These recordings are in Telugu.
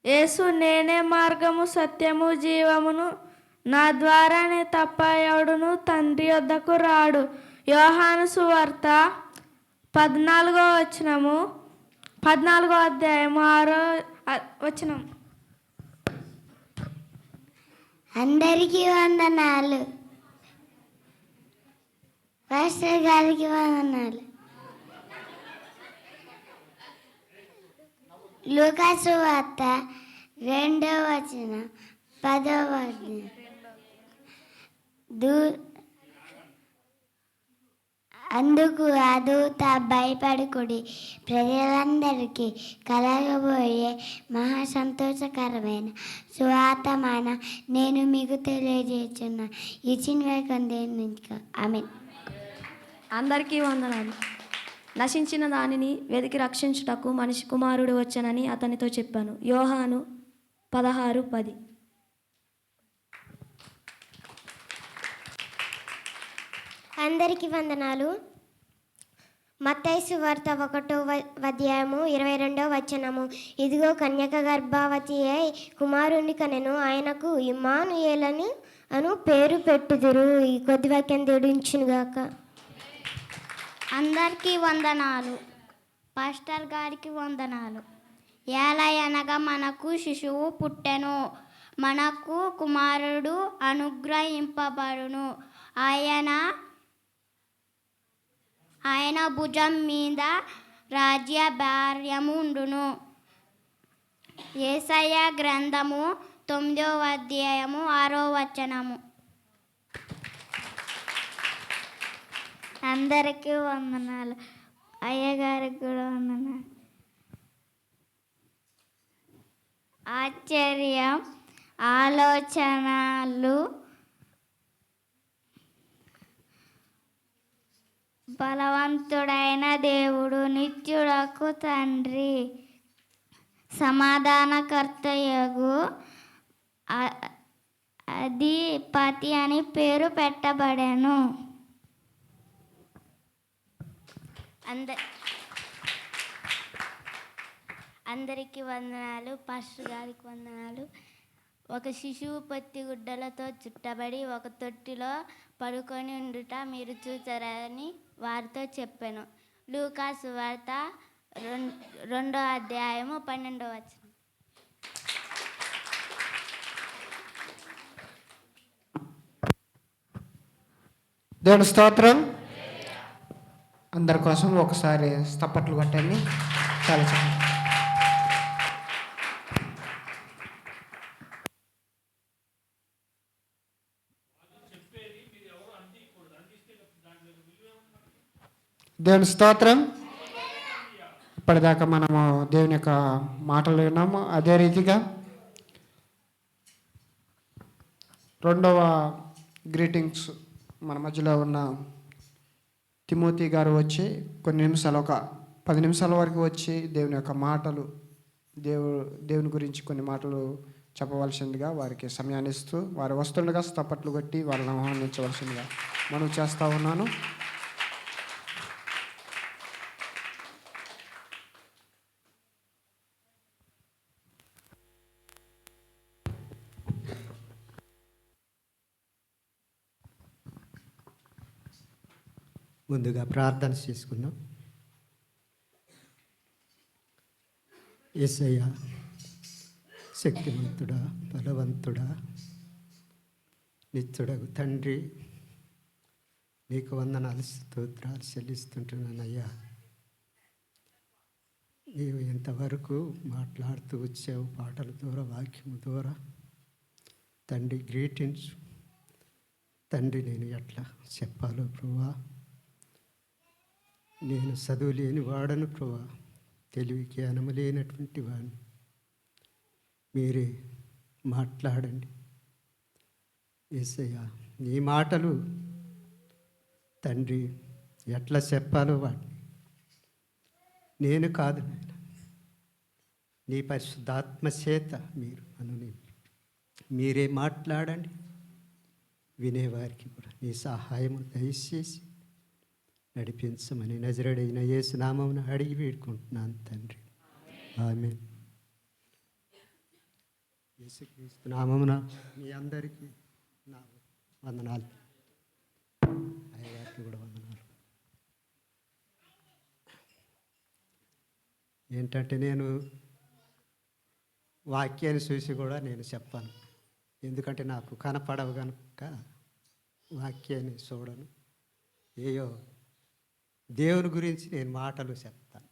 యేసు, నేనే మార్గము సత్యము జీవమును, నా ద్వారానే తప్ప ఎవడును తండ్రి వద్దకు రాడు. యోహాను సువార్త 14వ అధ్యాయము 6వ వచనం. అందరికీ వందనాలు. పాస్టర్ గారికి వందనాలు. లూకా సువార్త 2వ వచనం 10వ వచనం. అందుకు ఆ దూత, భయపడకుడి, ప్రజలందరికీ కలగబోయే మహా సంతోషకరమైన సువార్తమాన నేను మీకు తెలియజేస్తున్నా. ఇచ్చిన వేకం దేని నుంచి. ఆమేన్. అందరికీ వందనాలు. నశించిన దానిని వెతికి రక్షించుటకు మనిషి కుమారుడు వచ్చనని అతనితో చెప్పాను. యోహాను 16:10. అందరికీ వందనాలు. మత్తయి సువార్త 1వ అధ్యాయము 22వ వచనము. ఇదిగో కన్యక గర్భవతి అయి కుమారుని కనెను, ఆయనకు ఇమ్మానుయేలని అను పేరు పెట్టుదురు. ఈ కొద్ది వాక్యం దేవుడించునుగాక. అందరికీ వందనాలు. పాస్టర్ గారికి వందనాలు. ఏలయనగా మనకు శిశువు పుట్టెను, మనకు కుమారుడు అనుగ్రహింపబడును, ఆయన భుజం మీద రాజ్యభార్యము ఉండును. యేసయ్య గ్రంథము 9వ అధ్యాయము 6వ వచనము. అందరికీ వందనాలు. అయ్యగారికి కూడా వందనాలు. ఆశ్చర్యం, ఆలోచనలు, బలవంతుడైన దేవుడు, నిత్యుడకు తండ్రి, సమాధానకర్తయగు అధిపతి అని పేరు పెట్టబడెను. అందరికీ వందనాలు. పాస్టర్ గారికి వందనాలు. ఒక శిశువు పొత్తి గుడ్డలతో చుట్టబడి ఒక తొట్టిలో పడుకొని ఉండుట మీరు చూచారని వారితో చెప్పాను. లూకా సువార్త 2వ అధ్యాయము 12వ వచనం. దేవుని స్తోత్రం. అందరి కోసం ఒకసారి స్తపట్లు కొట్టండి. చాలా చక్కగా. దేవుని స్తోత్రం. ఇప్పటిదాకా మనము దేవుని యొక్క మాటలు విన్నాము. అదే రీతిగా 2వ గ్రీటింగ్స్ మన మధ్యలో ఉన్న తిమోతి గారు వచ్చి కొన్ని నిమిషాలు, ఒక 10 నిమిషాల వరకు వచ్చి దేవుని యొక్క మాటలు, దేవుని గురించి కొన్ని మాటలు చెప్పవలసిందిగా వారికి సమయాన్ని ఇస్తూ, వారు వస్తుండగా స్తపట్లు కొట్టి వాళ్ళని ఆహ్వానించవలసిందిగా మనం చేస్తూ ఉన్నాను. ముందుగా ప్రార్థన చేసుకుందాం. యేసయ్య, శక్తివంతుడా, బలవంతుడా, నిత్యుడగు తండ్రి, నీకు వందనాలు, స్తోత్రాలు చెల్లిస్తుంటున్నానయ్యా. నీవు ఇంతవరకు మాట్లాడుతూ వచ్చావు, పాటల ద్వారా, వాక్యము ద్వారా. తండ్రి, గ్రీటింగ్స్ తండ్రి, నేను ఎట్లా చెప్పాలో ప్రభువా, నేను చదువు లేని వాడను ప్రభువా, తెలివికి అనమలేనటువంటి వాడిని. మీరే మాట్లాడండి యేసయ్య. నీ మాటలు తండ్రి ఎట్లా చెప్పాలో వాటిని నేను కాదు నాయన, నీ పరిశుద్ధాత్మ చేత మీరు మీరే మాట్లాడండి. వినేవారికి కూడా నీ సహాయము దయచేసి నడిపించమని నజరేయుడైన యేసు నామమున అడిగి వేడుకుంటున్నాను తండ్రి. ఆమేన్. యేసుక్రీస్తు నామమున మీ అందరికీ నా వందనాలు. అయ్యగారికి కూడా వందనాలు. ఏంటంటే నేను వాక్యాన్ని చూసి కూడా నేను చెప్పాను. ఎందుకంటే నాకు కనపడవు కనుక వాక్యాన్ని చూడను. ఏయో దేవుని గురించి నేను మాటలు చెప్తాను,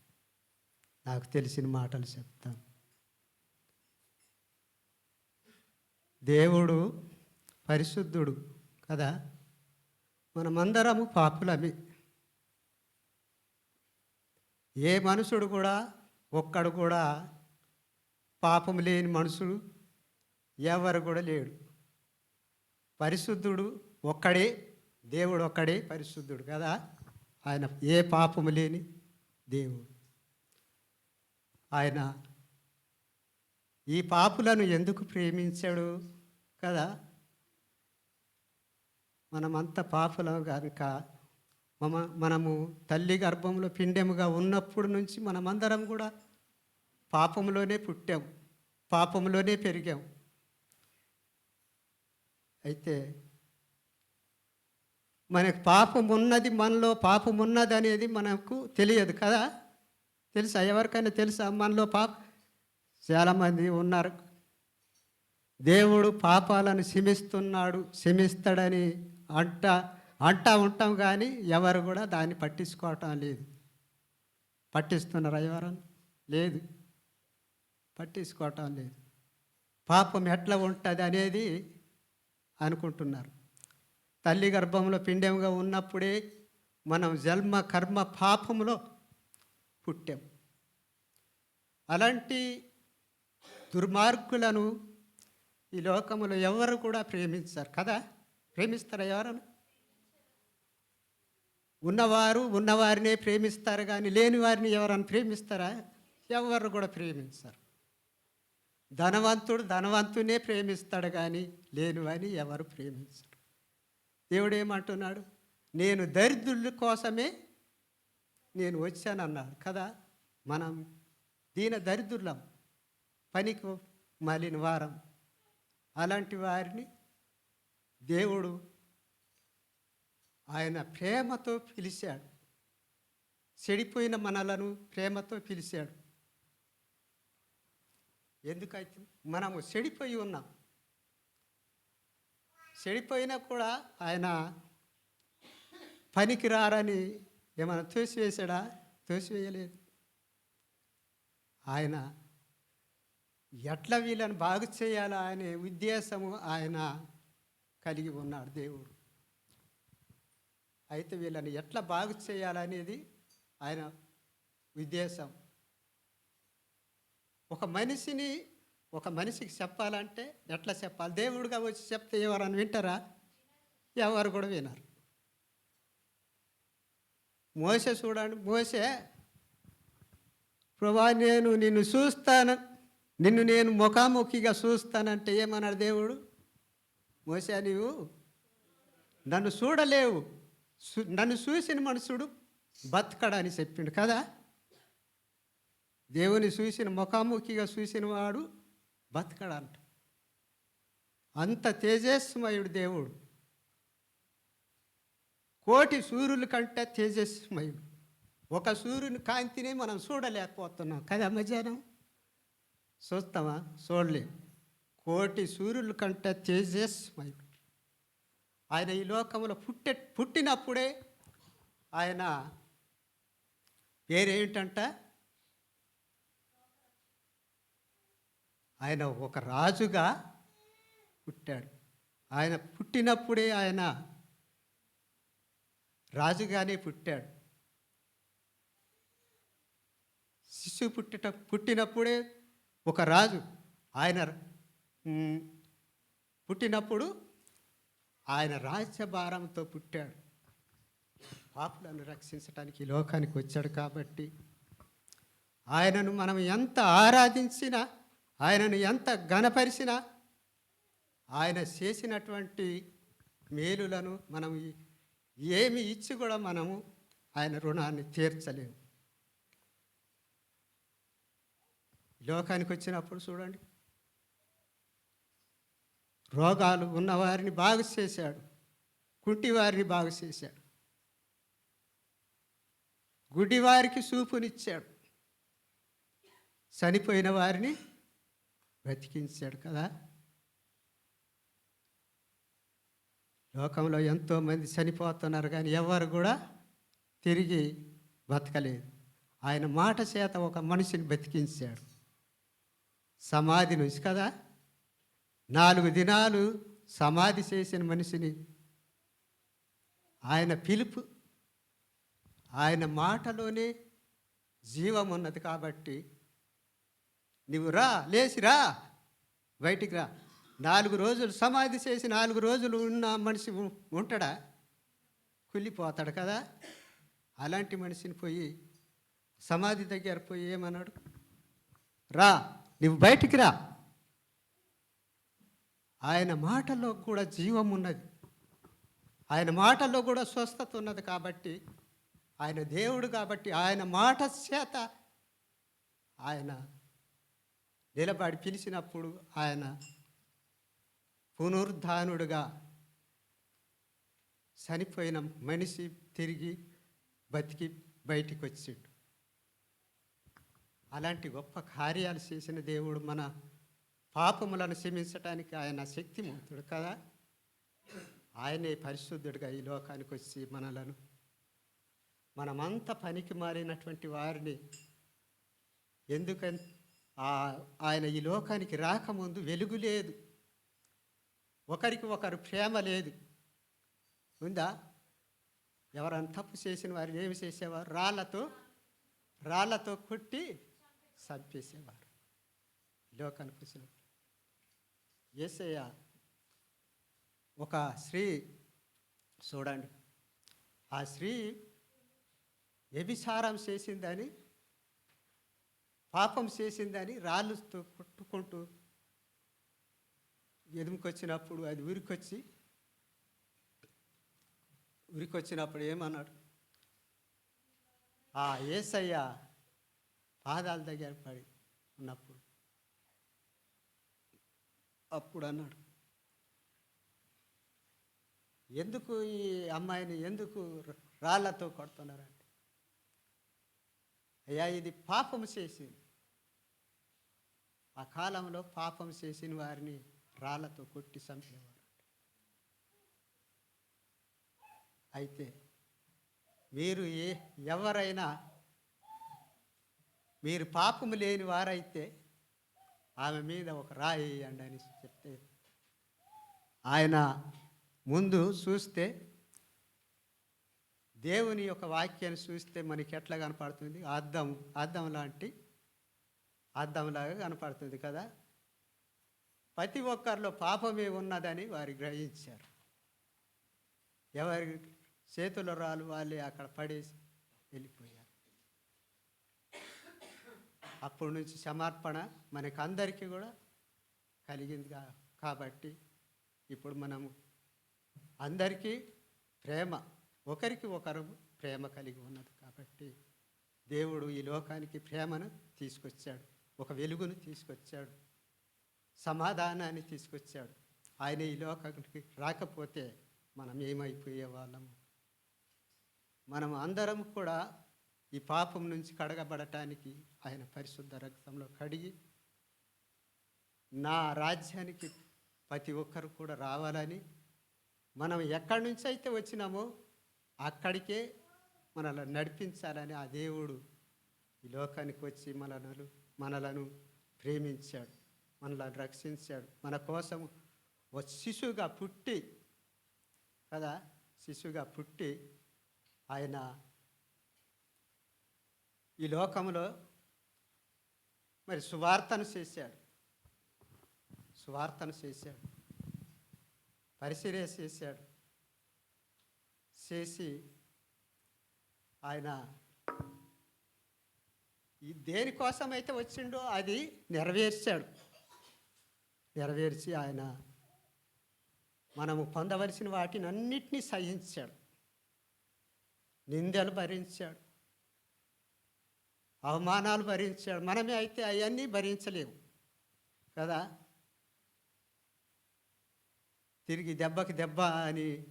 నాకు తెలిసిన మాటలు చెప్తాను. దేవుడు పరిశుద్ధుడు కదా, మనమందరము పాపులమే. ఏ మనుషుడు కూడా ఒక్కడు కూడా పాపం లేని మనుషుడు ఎవరు కూడా లేడు. పరిశుద్ధుడు ఒక్కడే, దేవుడు ఒక్కడే పరిశుద్ధుడు కదా. ఆయన ఏ పాపము లేని దేవుడు. ఆయన ఈ పాపులను ఎందుకు ప్రేమించాడు కదా. మనమంతా పాపులం కనుక మనము తల్లి గర్భంలో పిండెముగా ఉన్నప్పుడు నుంచి మనమందరం కూడా పాపంలోనే పుట్టాం, పాపంలోనే పెరిగాం. అయితే మనకు పాపం ఉన్నది, మనలో పాపం ఉన్నది అనేది మనకు తెలియదు కదా. తెలుసా? ఎవరికైనా తెలుసా మనలో చాలామంది ఉన్నారు. దేవుడు పాపాలను క్షమిస్తాడని అంటా ఉంటాం, కానీ ఎవరు కూడా దాన్ని పట్టించుకోవటం లేదు. పట్టిస్తున్నారా ఎవరన్నా? లేదు, పట్టించుకోవటం లేదు. పాపం ఎట్లా ఉంటుంది అనేది అనుకుంటున్నారు. తల్లి గర్భంలో పిండెముగా ఉన్నప్పుడే మనం జన్మ కర్మ పాపంలో పుట్టాం. అలాంటి దుర్మార్గులను ఈ లోకంలో ఎవరు కూడా ప్రేమించారు కదా. ప్రేమిస్తారా ఎవరన్నా? ఉన్నవారినే ప్రేమిస్తారు, కానీ లేని వారిని ఎవరైనా ప్రేమిస్తారా? ఎవరు కూడా ప్రేమించారు. ధనవంతునే ప్రేమిస్తాడు, కానీ లేని వారిని ఎవరు ప్రేమించరు. దేవుడు ఏమంటున్నాడు? నేను దరిద్రుల కోసమే నేను వచ్చానన్నాడు కదా. మనం దరిద్రులం, పనికి మాలిన వారం. అలాంటి వారిని దేవుడు ఆయన ప్రేమతో పిలిచాడు. చెడిపోయిన మనలను ప్రేమతో పిలిచాడు. ఎందుకైతే మనము చెడిపోయి ఉన్నాం. చెడిపోయినా కూడా ఆయన పనికి రారని ఏమైనా తోసివేశాడా? తోసివేయలేదు. ఆయన ఎట్లా వీళ్ళని బాగు చేయాలా అనే ఉద్దేశము ఆయన కలిగి ఉన్నాడు దేవుడు. అయితే వీళ్ళని ఎట్లా బాగు చేయాలనేది ఆయన ఉద్దేశం. ఒక మనిషికి చెప్పాలంటే ఎట్లా చెప్పాలి? దేవుడిగా వచ్చి చెప్తే ఎవరన్నా వింటారా? ఎవరు కూడా వినరు. మోసే చూడండి, మోసే ప్రభా నేను నిన్ను చూస్తాను, నిన్ను నేను ముఖాముఖిగా చూస్తానంటే ఏమన్నాడు దేవుడు? మోసే నీవు నన్ను చూడలేవు, నన్ను చూసిన మనుషుడు బతకడని చెప్పిండు కదా. దేవుని చూసిన ముఖాముఖిగా చూసిన వాడు బతకడంట. అంత తేజస్మయుడు దేవుడు, కోటి సూర్యుల కంటే తేజస్మయుడు. ఒక సూర్యుని కాంతిని మనం చూడలేకపోతున్నాం కదా. మధ్యాహ్నం చూస్తామా? చూడలేము. కోటి సూర్యుల కంటే తేజస్మయుడు ఆయన. ఈ లోకంలో పుట్టినప్పుడే ఆయన పేరేంటంట? ఆయన ఒక రాజుగా పుట్టాడు. ఆయన పుట్టినప్పుడే ఆయన రాజుగానే పుట్టాడు. శిశువు పుట్టినప్పుడే ఒక రాజు. ఆయన పుట్టినప్పుడు ఆయన రాజ్యభారంతో పుట్టాడు. పాపులను రక్షించడానికి ఈ లోకానికి వచ్చాడు. కాబట్టి ఆయనను మనం ఎంత ఆరాధించినా, ఆయనను ఎంత ఘనపరిచినా, ఆయన చేసినటువంటి మేలులను మనం ఏమి ఇచ్చి కూడా మనము ఆయన రుణాన్ని తీర్చలేము. లోకానికి వచ్చినప్పుడు చూడండి, రోగాలు ఉన్నవారిని బాగు చేశాడు, కుంటివారిని బాగు చేశాడు, గుడ్డివారికి చూపునిచ్చాడు, చనిపోయిన వారిని బ్రతికించాడు కదా. లోకంలో ఎంతోమంది చనిపోతున్నారు కానీ ఎవరు కూడా తిరిగి బతకలేదు. ఆయన మాట చేత ఒక మనిషిని బతికించాడు సమాధి నుంచి కదా. 4 దినాలు సమాధి చేసిన మనిషిని ఆయన పిలుపు, ఆయన మాటలోనే జీవం ఉన్నది కాబట్టి నువ్వు రా, లేచిరా, బయటికి రా. 4 రోజులు సమాధి చేసి 4 రోజులు ఉన్న మనిషి ఉంటాడా? కుళ్ళిపోతాడు కదా. అలాంటి మనిషిని పోయి సమాధి దగ్గర పోయి ఏమన్నాడు? రా, నువ్వు బయటికి రా. ఆయన మాటల్లో కూడా జీవం ఉన్నది, ఆయన మాటల్లో కూడా స్వస్థత ఉన్నది కాబట్టి, ఆయన దేవుడు కాబట్టి ఆయన మాట చేత ఆయన నిలబడి పిలిచినప్పుడు ఆయన పునరుద్ధానుడుగా చనిపోయిన మనిషి తిరిగి బతికి బయటికి వచ్చిండు. అలాంటి గొప్ప కార్యాలు చేసిన దేవుడు మన పాపములను క్షమించటానికి ఆయన శక్తిమంతుడు కదా. ఆయనే పరిశుద్ధుడిగా ఈ లోకానికి వచ్చి మనమంతా పనికి మారినటువంటి వారిని, ఎందుకని ఆయన ఈ లోకానికి రాకముందు వెలుగు లేదు, ఒకరికి ఒకరు ప్రేమ లేదు. ఉందా? ఎవరైనా తప్పు చేసిన వారు ఏమి చేసేవారు? రాళ్లతో కొట్టి చంపేసేవారు. లోకానికి వచ్చిన యేసయ్య ఒక స్త్రీ చూడండి, ఆ స్త్రీ వ్యభిచారం చేసిందని, పాపం చేసిందని రాళ్ళతో కొట్టుకుంటూ ఎదుముకొచ్చినప్పుడు అది ఉరికొచ్చినప్పుడు ఏమన్నాడు? ఆ యేసయ్య పాదాల దగ్గర పడి ఉన్నప్పుడు అప్పుడు అన్నాడు, ఎందుకు ఈ అమ్మాయిని ఎందుకు రాళ్లతో కొడుతున్నారంటే, అయ్యా ఇది పాపం చేసింది. ఆ కాలంలో పాపం చేసిన వారిని రాళ్లతో కొట్టి చంపేవారు. అయితే మీరు ఎవరైనా మీరు పాపము లేని వారైతే ఆమె మీద ఒక రాయి వేయండి అని చెప్తే, ఆయన ముందు చూస్తే దేవుని యొక్క వాక్యాన్ని చూస్తే మనకి ఎట్లా కనపడుతుంది? అద్దంలాగా కనపడుతుంది కదా. ప్రతి ఒక్కరిలో పాపమే ఉన్నదని వారు గ్రహించారు. ఎవరి చేతుల రాళ్ళు వాళ్ళే అక్కడ పడేసి వెళ్ళిపోయారు. అప్పటి నుంచి సమర్పణ మనకందరికీ కూడా కలిగింది కాబట్టి ఇప్పుడు మనము అందరికీ ప్రేమ, ఒకరికి ఒకరు ప్రేమ కలిగి ఉన్నది కాబట్టి దేవుడు ఈ లోకానికి ప్రేమను తీసుకొచ్చాడు, ఒక వెలుగును తీసుకొచ్చాడు, సమాధానాన్ని తీసుకొచ్చాడు. ఆయన ఈ లోకానికి రాకపోతే మనం ఏమైపోయే వాళ్ళము? మనం అందరం కూడా ఈ పాపం నుంచి కడగబడటానికి ఆయన పరిశుద్ధ రక్తంలో కడిగి నా రాజ్యానికి ప్రతి ఒక్కరు కూడా రావాలని, మనం ఎక్కడి నుంచి అయితే వచ్చినామో అక్కడికే మనల్ని నడిపించాలని ఆ దేవుడు ఈ లోకానికి వచ్చి మనలను ప్రేమించాడు, మనల్ని రక్షించాడు. మన కోసం ఒక శిశువుగా పుట్టి ఆయన ఈ లోకంలో మరి సువార్తను చేశాడు, పరిచర్య చేశాడు. చేసి ఆయన ఈ దేనికోసం అయితే వచ్చిండో అది నెరవేర్చి ఆయన మనము పొందవలసిన వాటిని అన్నిటినీ సహించాడు, నిందలు భరించాడు, అవమానాలు భరించాడు. మనమే అయితే అవన్నీ భరించలేము కదా. తిరిగి దెబ్బకి దెబ్బ అని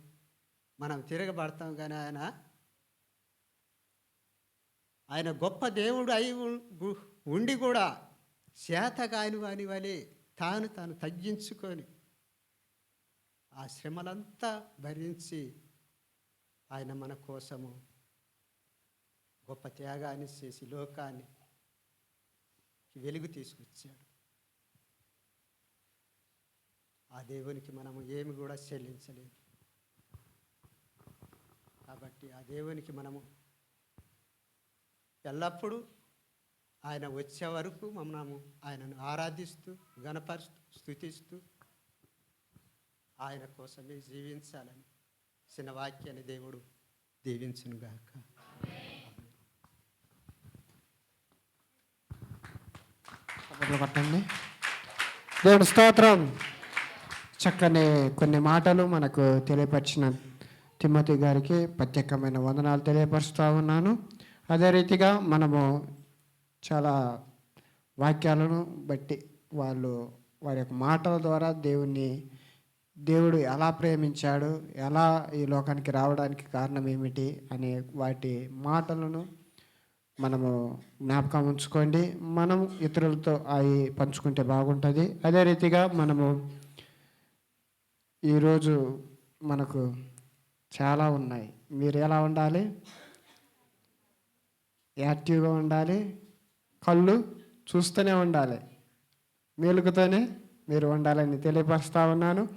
మనం తిరగబడతాం. కానీ ఆయన గొప్ప దేవుడు అయి ఉండి కూడా చేతగాని వాని వలె తాను తగ్గించుకొని ఆ శ్రమలంతా భరించి ఆయన మన కోసము గొప్ప త్యాగాన్ని చేసి లోకాన్ని వెలుగు తీసుకొచ్చాడు. ఆ దేవునికి మనము ఏమి కూడా చెల్లించలేదు. కాబట్టి ఆ దేవునికి మనము ఎల్లప్పుడూ ఆయన వచ్చే వరకు మనము ఆయనను ఆరాధిస్తూ గణపరుస్తూ స్తుతిస్తూ ఆయన కోసమే జీవించాలని చిన్న వాక్యాన్ని దేవుడు దీవించునుగాక. పట్టండి. దేవుని స్తోత్రం. చక్కని కొన్ని మాటలు మనకు తెలియపరిచిన తిమోతి గారికి ప్రత్యేకమైన వందనాలు తెలియపరుస్తూ ఉన్నాను. అదే రీతిగా మనము చాలా వాక్యాలను బట్టి వారి యొక్క మాటల ద్వారా దేవుడు ఎలా ప్రేమించాడు, ఎలా ఈ లోకానికి రావడానికి కారణం ఏమిటి అనే వాటి మాటలను మనము జ్ఞాపకం ఉంచుకోండి. మనం ఇతరులతో అవి పంచుకుంటే బాగుంటుంది. అదే రీతిగా మనము ఈరోజు మనకు చాలా ఉన్నాయి. మీరు ఎలా ఉండాలి? యాక్టివ్గా ఉండాలి. కళ్ళు చూస్తూనే ఉండాలి. మేలుకుతోనే మీరు ఉండాలని తెలియపరుస్తూ ఉన్నాను.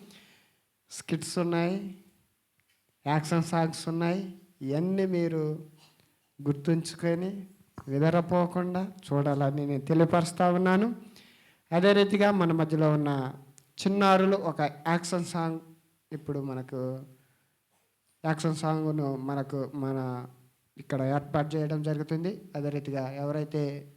స్కిట్స్ ఉన్నాయి, యాక్షన్ సాంగ్స్ ఉన్నాయి. ఇవన్నీ మీరు గుర్తుంచుకొని విదరపోకుండా చూడాలని నేను తెలియపరుస్తూ ఉన్నాను. అదే రీతిగా మన మధ్యలో ఉన్న చిన్నారులు ఒక యాక్షన్ సాంగ్ ఇప్పుడు యాక్షన్ సాంగ్ను మన ఇక్కడ ఏర్పాటు చేయడం జరుగుతుంది. అదే రీతిగా ఎవరైతే